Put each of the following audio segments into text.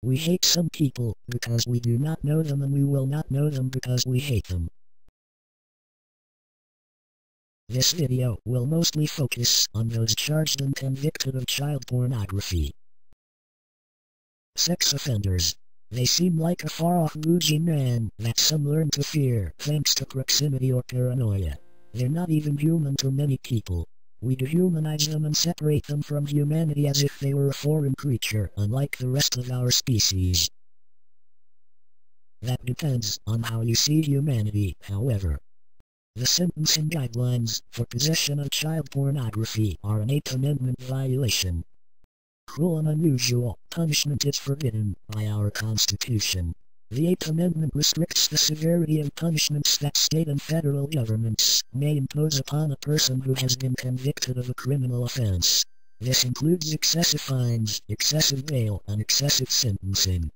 We hate some people because we do not know them, and we will not know them because we hate them. This video will mostly focus on those charged and convicted of child pornography. Sex offenders. They seem like a far-off boogeyman that some learn to fear thanks to proximity or paranoia. They're not even human to many people. We dehumanize them and separate them from humanity as if they were a foreign creature, unlike the rest of our species. That depends on how you see humanity, however. The sentencing guidelines for possession of child pornography are an Eighth Amendment violation. Cruel and unusual punishment is forbidden by our Constitution. The Eighth Amendment restricts the severity of punishments that state and federal governments may impose upon a person who has been convicted of a criminal offense. This includes excessive fines, excessive bail, and excessive sentencing.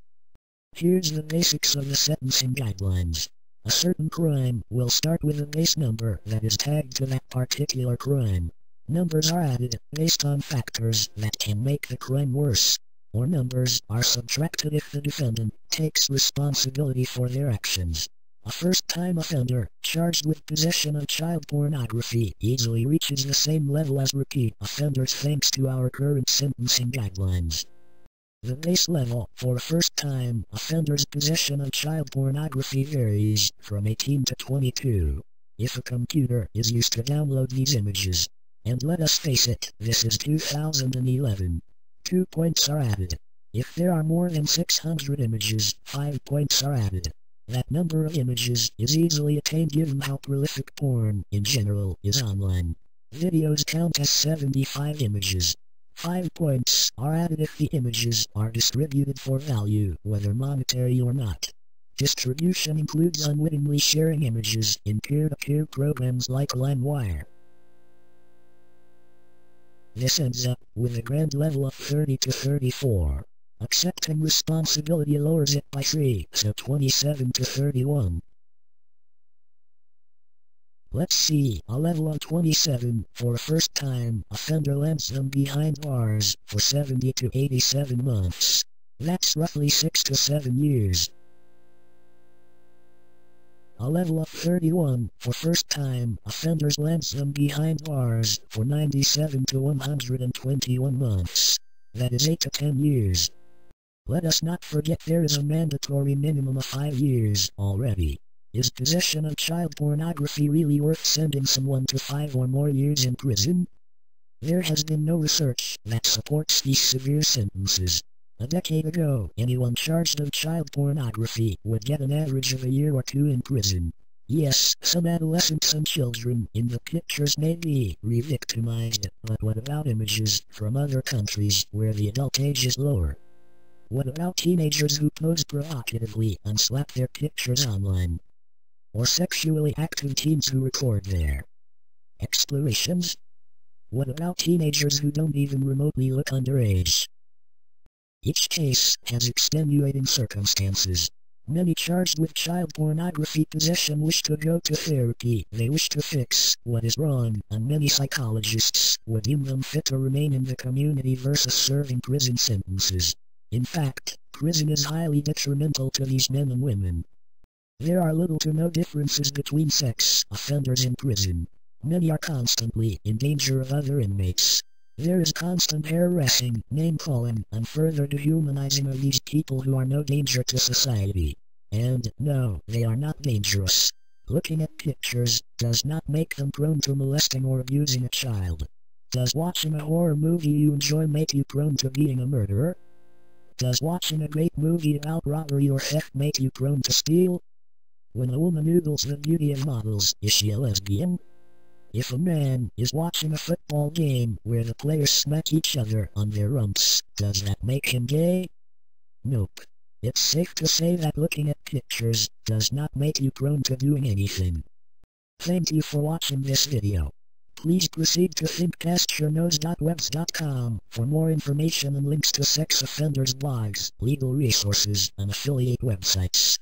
Here's the basics of the sentencing guidelines. A certain crime will start with a base number that is tagged to that particular crime. Numbers are added based on factors that can make the crime worse, or numbers are subtracted if the defendant takes responsibility for their actions. A first-time offender charged with possession of child pornography easily reaches the same level as repeat offenders thanks to our current sentencing guidelines. The base level for a first-time offender's possession of child pornography varies from 18 to 22. If a computer is used to download these images, and let us face it, this is 2011, 2 points are added. If there are more than 600 images, 5 points are added. That number of images is easily attained given how prolific porn, in general, is online. Videos count as 75 images. 5 points are added if the images are distributed for value, whether monetary or not. Distribution includes unwittingly sharing images in peer-to-peer programs like LimeWire. This ends up with a grand level of 30 to 34. Accepting responsibility lowers it by 3, so 27 to 31. Let's see, a level of 27 for a first-time offender lands them behind bars for 70 to 87 months. That's roughly 6 to 7 years. A level of 31 for first-time offenders lands them behind bars for 97 to 121 months. That is 8 to 10 years. Let us not forget there is a mandatory minimum of 5 years already. Is possession of child pornography really worth sending someone to 5 or more years in prison? There has been no research that supports these severe sentences. A decade ago, anyone charged of child pornography would get an average of a year or 2 in prison. Yes, some adolescents and children in the pictures may be re-victimized, but what about images from other countries where the adult age is lower? What about teenagers who pose provocatively and slap their pictures online? Or sexually active teens who record their explorations? What about teenagers who don't even remotely look underage? Each case has extenuating circumstances. Many charged with child pornography possession wish to go to therapy. They wish to fix what is wrong, and many psychologists would deem them fit to remain in the community versus serving prison sentences. In fact, prison is highly detrimental to these men and women. There are little to no differences between sex offenders in prison. Many are constantly in danger of other inmates. There is constant harassing, name-calling, and further dehumanizing of these people who are no danger to society. And, no, they are not dangerous. Looking at pictures does not make them prone to molesting or abusing a child. Does watching a horror movie you enjoy make you prone to being a murderer? Does watching a great movie about robbery or theft make you prone to steal? When a woman oogles the beauty of models, is she a lesbian? If a man is watching a football game where the players smack each other on their rumps, does that make him gay? Nope. It's safe to say that looking at pictures does not make you prone to doing anything. Thank you for watching this video. Please proceed to thinkcastyourknows.webs.com for more information and links to sex offenders' blogs, legal resources, and affiliate websites.